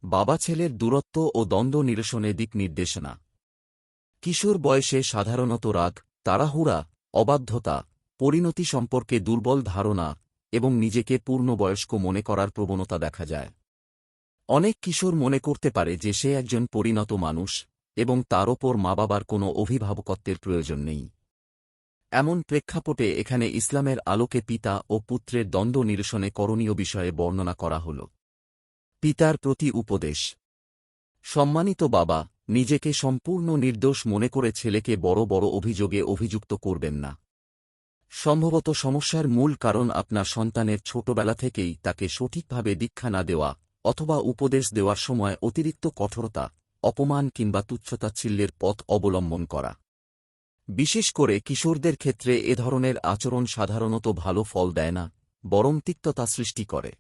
বাবা ছেলের দূরত্ব ও দ্বন্দ্ব নিরসনে দিক নির্দেশনা। কিশোর বয়সে সাধারণত রাগ, তাড়াহুড়া, অবাধ্যতা, পরিণতি সম্পর্কে দুর্বল ধারণা এবং নিজেকে পূর্ণবয়স্ক মনে করার প্রবণতা দেখা যায়। অনেক কিশোর মনে করতে পারে যে সে একজন পরিণত মানুষ এবং তার ওপর মা বাবার কোনো অভিভাবকত্বের প্রয়োজন নেই। এমন প্রেক্ষাপটে এখানে ইসলামের আলোকে পিতা ও পুত্রের দ্বন্দ্ব নিরসনে করণীয় বিষয়ে বর্ণনা করা হল। পিতার প্রতি উপদেশ। সম্মানিত বাবা, নিজেকে সম্পূর্ণ নির্দোষ মনে করে ছেলেকে বড় বড় অভিযোগে অভিযুক্ত করবেন না। সম্ভবত সমস্যার মূল কারণ আপনার সন্তানের ছোটবেলা থেকেই তাকে সঠিকভাবে দীক্ষা না দেওয়া অথবা উপদেশ দেওয়ার সময় অতিরিক্ত কঠোরতা, অপমান কিংবা তুচ্ছতাচ্ছিল্যের পথ অবলম্বন করা। বিশেষ করে কিশোরদের ক্ষেত্রে এ ধরনের আচরণ সাধারণত ভালো ফল দেয় না, বরং তিক্ততা সৃষ্টি করে।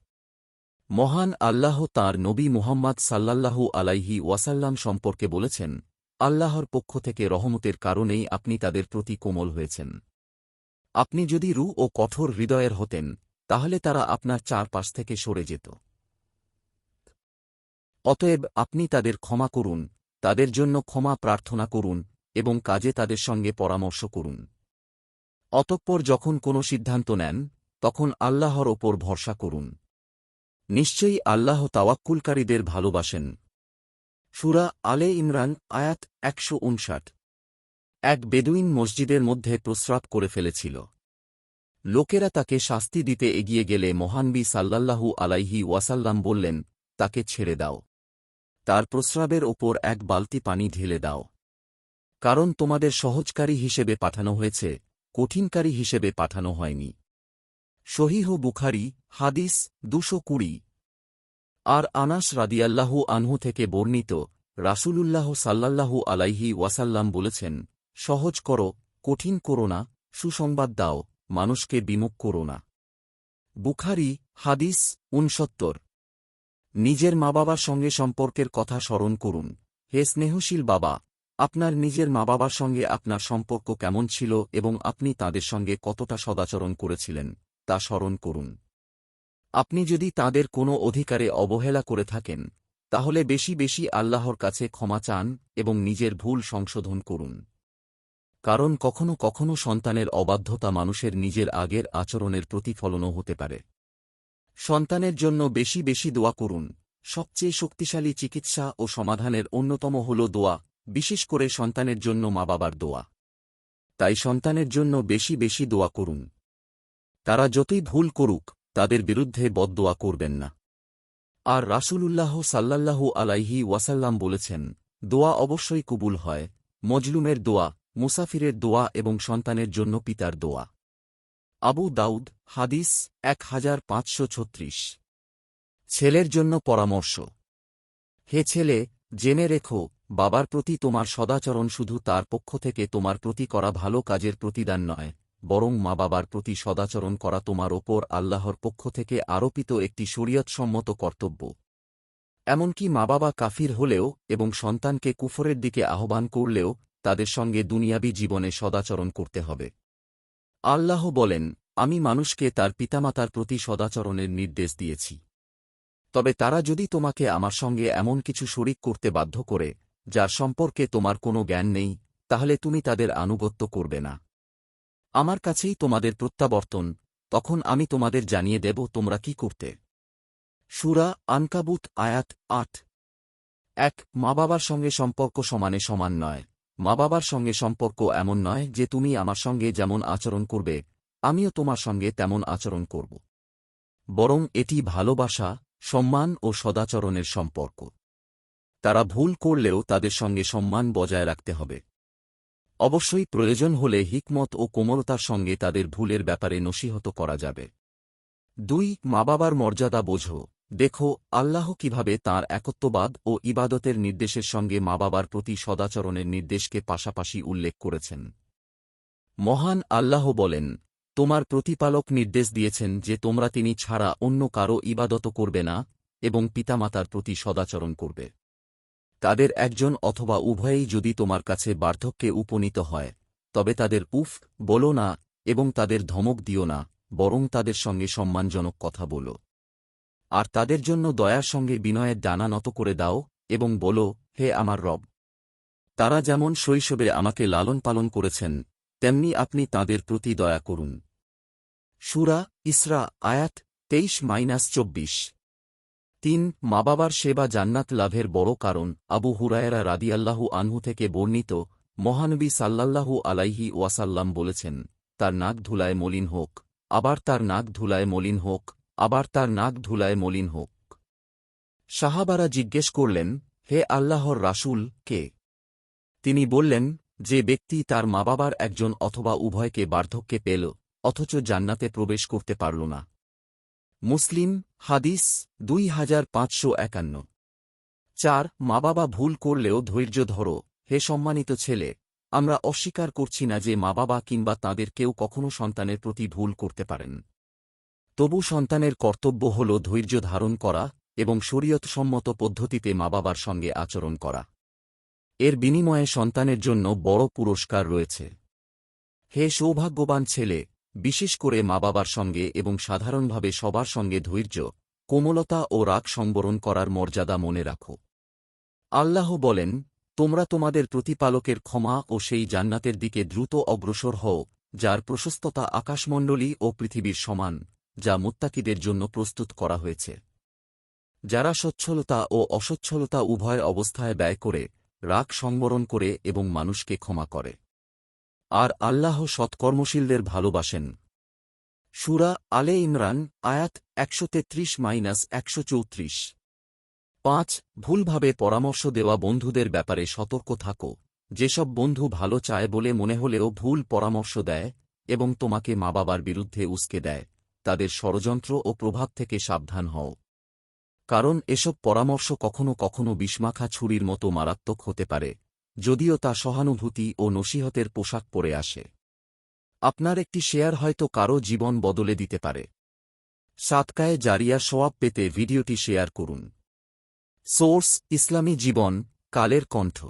মহান আল্লাহ তাঁর নবী মুহাম্মদ সাল্লাল্লাহু আলাইহি ওয়াসাল্লাম সম্পর্কে বলেছেন, আল্লাহর পক্ষ থেকে রহমতের কারণেই আপনি তাদের প্রতি কোমল হয়েছেন। আপনি যদি রূঢ় ও কঠোর হৃদয়ের হতেন, তাহলে তারা আপনার চারপাশ থেকে সরে যেত। অতএব আপনি তাদের ক্ষমা করুন, তাদের জন্য ক্ষমা প্রার্থনা করুন এবং কাজে তাদের সঙ্গে পরামর্শ করুন। অতঃপর যখন কোনো সিদ্ধান্ত নেন, তখন আল্লাহর ওপর ভরসা করুন। নিশ্চয়ই আল্লাহ তাওয়াক্কুলকারীদের ভালোবাসেন। সূরা আলে ইমরান আয়াত ১৫৯। এক বেদুইন মসজিদের মধ্যে প্রস্রাব করে ফেলেছিল। লোকেরা তাকে শাস্তি দিতে এগিয়ে গেলে মহানবী সাল্লাল্লাহু আলাইহি ওয়াসাল্লাম বললেন, তাকে ছেড়ে দাও। তার প্রস্রাবের ওপর এক বালতি পানি ঢেলে দাও। কারণ তোমাদের সহজকারী হিসেবে পাঠানো হয়েছে, কঠিনকারী হিসেবে পাঠানো হয়নি। সহিহ বুখারী, হাদিস ২২০। আর আনাস রাদিয়াল্লাহু আনহু থেকে বর্ণিত, রাসূলুল্লাহ সাল্লাল্লাহু আলাইহি ওয়াসাল্লাম বলেছেন, সহজ করো, কঠিন করো না, সুসংবাদ দাও, মানুষকে বিমুখ করো না। বুখারী, হাদিস ৬৯। নিজের মা বাবার সঙ্গে সম্পর্কের কথা স্মরণ করুন। হে স্নেহশীল বাবা, আপনার নিজের মা বাবার সঙ্গে আপনার সম্পর্ক কেমন ছিল এবং আপনি তাদের সঙ্গে কতটা সদাচরণ করেছিলেন, তা স্মরণ করুন। আপনি যদি তাদের কোনো অধিকারে অবহেলা করে থাকেন, তাহলে বেশি বেশি আল্লাহর কাছে ক্ষমা চান এবং নিজের ভুল সংশোধন করুন। কারণ কখনো কখনো সন্তানের অবাধ্যতা মানুষের নিজের আগের আচরণের প্রতিফলনও হতে পারে। সন্তানের জন্য বেশি বেশি দোয়া করুন। সবচেয়ে শক্তিশালী চিকিৎসা ও সমাধানের অন্যতম হল দোয়া, বিশেষ করে সন্তানের জন্য মা বাবার দোয়া। তাই সন্তানের জন্য বেশি বেশি দোয়া করুন। তারা যতই ভুল করুক, তাদের বিরুদ্ধে বদদোয়া করবেন না। আর রাসূলুল্লাহ সাল্লাল্লাহু আলাইহি ওয়াসাল্লাম বলেছেন, দোয়া অবশ্যই কবুল হয়, মজলুমের দোয়া, মুসাফিরের দোয়া এবং সন্তানের জন্য পিতার দোয়া। আবু দাউদ, হাদিস ১৫৩৬। ছেলের জন্য পরামর্শ। হে ছেলে, জেনে রেখো, বাবার প্রতি তোমার সদাচরণ শুধু তার পক্ষ থেকে তোমার প্রতি করা ভালো কাজের প্রতিদান নয়, বরং মা বাবার প্রতি সদাচরণ করা তোমার ওপর আল্লাহর পক্ষ থেকে আরোপিত একটি শরীয়তসম্মত কর্তব্য। এমনকি মা বাবা কাফির হলেও এবং সন্তানকে কুফরের দিকে আহ্বান করলেও তাদের সঙ্গে দুনিয়াবী জীবনে সদাচরণ করতে হবে। আল্লাহ বলেন, আমি মানুষকে তার পিতামাতার প্রতি সদাচরণের নির্দেশ দিয়েছি। তবে তারা যদি তোমাকে আমার সঙ্গে এমন কিছু শরিক করতে বাধ্য করে, যার সম্পর্কে তোমার কোনো জ্ঞান নেই, তাহলে তুমি তাদের আনুগত্য করবে না। আমার কাছেই তোমাদের প্রত্যাবর্তন, তখন আমি তোমাদের জানিয়ে দেব তোমরা কি করতে। সূরা আনকাবুত আয়াত ৮। মা বাবার সঙ্গে সম্পর্ক সমানে সমান নয়। মা বাবার সঙ্গে সম্পর্ক এমন নয় যে তুমি আমার সঙ্গে যেমন আচরণ করবে, আমিও তোমার সঙ্গে তেমন আচরণ করব। বরং এটি ভালোবাসা, সম্মান ও সদাচরণের সম্পর্ক। তারা ভুল করলেও তাদের সঙ্গে সম্মান বজায় রাখতে হবে। অবশ্যই প্রয়োজন হলে হিকমত ও কোমলতার সঙ্গে তাদের ভুলের ব্যাপারে নসিহত করা যাবে। ২ মা বাবার মর্যাদা বোঝো। দেখো আল্লাহ কিভাবে তাঁর একত্ববাদ ও ইবাদতের নির্দেশের সঙ্গে মা বাবার প্রতি সদাচরণের নির্দেশকে পাশাপাশি উল্লেখ করেছেন। মহান আল্লাহ বলেন, তোমার প্রতিপালক নির্দেশ দিয়েছেন যে তোমরা তিনি ছাড়া অন্য কারো ইবাদত করবে না এবং পিতামাতার প্রতি সদাচরণ করবে। তাদের একজন অথবা উভয়েই যদি তোমার কাছে বার্ধক্যে উপনীত হয়, তবে তাদের উফ বলো না এবং তাদের ধমক দিও না, বরং তাদের সঙ্গে সম্মানজনক কথা বলো। আর তাদের জন্য দয়ার সঙ্গে বিনয়ের ডানা নত করে দাও এবং বলো, হে আমার রব, তারা যেমন শৈশবে আমাকে লালন পালন করেছেন তেমনি আপনি তাদের প্রতি দয়া করুন। সূরা ইসরা আয়াত 23-24। ৩ মা বাবার সেবা জান্নাত লাভের বড় কারণ। আবু হুরায়রা রাদিয়াল্লাহু আনহু থেকে বর্ণিত, মহানবী সাল্লাল্লাহু আলাইহি ওয়াসাল্লাম বলেছেন, তার নাক ধুলায় মলিন হোক, আবার তার নাক ধুলায় মলিন হোক, আবার তার নাক ধুলায় মলিন হোক। সাহাবারা জিজ্ঞেস করলেন, হে আল্লাহর রাসূল, কে? তিনি বললেন, যে ব্যক্তি তার মা বাবার একজন অথবা উভয়কে বার্ধক্যে পেল অথচ জান্নাতে প্রবেশ করতে পারল না। মুসলিম হাদিস 2551। ৪ মা বাবা ভুল করলেও ধৈর্য ধরো। হে সম্মানিত ছেলে, আমরা অস্বীকার করছি না যে মা বাবা কিংবা তাঁদের কেউ কখনো সন্তানের প্রতি ভুল করতে পারেন। তবু সন্তানের কর্তব্য হল ধৈর্য ধারণ করা এবং শরীয়তসম্মত পদ্ধতিতে মা বাবার সঙ্গে আচরণ করা। এর বিনিময়ে সন্তানের জন্য বড় পুরস্কার রয়েছে। হে সৌভাগ্যবান ছেলে, বিশেষ করে মা বাবার সঙ্গে এবং সাধারণভাবে সবার সঙ্গে ধৈর্য, কোমলতা ও রাগ সংবরণ করার মর্যাদা মনে রাখো। আল্লাহ বলেন, তোমরা তোমাদের প্রতিপালকের ক্ষমা ও সেই জান্নাতের দিকে দ্রুত অগ্রসর হও যার প্রশস্ততা আকাশমণ্ডলী ও পৃথিবীর সমান, যা মুত্তাকিদের জন্য প্রস্তুত করা হয়েছে। যারা সচ্ছলতা ও অসচ্ছলতা উভয় অবস্থায় ব্যয় করে, রাগ সংবরণ করে এবং মানুষকে ক্ষমা করে। আর আল্লাহ সৎকর্মশীলদের ভালোবাসেন। সূরা আলে ইমরান আয়াত 133-134। ৫ ভুলভাবে পরামর্শ দেওয়া বন্ধুদের ব্যাপারে সতর্ক থাকো। যেসব বন্ধু ভালো চায় বলে মনে হলেও ভুল পরামর্শ দেয় এবং তোমাকে মা বাবার বিরুদ্ধে উস্কে দেয়, তাদের ষড়যন্ত্র ও প্রভাব থেকে সাবধান হও। কারণ এসব পরামর্শ কখনো কখনো বিষমাখা ছুরির মতো মারাত্মক হতে পারে, যদিও তা সহানুভূতি ও নসিহতের পোশাক পরে আসে। আপনার একটি শেয়ার হয়তো কারও জীবন বদলে দিতে পারে। সাদকায়ে জারিয়া সওয়াব পেতে ভিডিওটি শেয়ার করুন। সোর্স ইসলামী জীবন, কালের কণ্ঠ।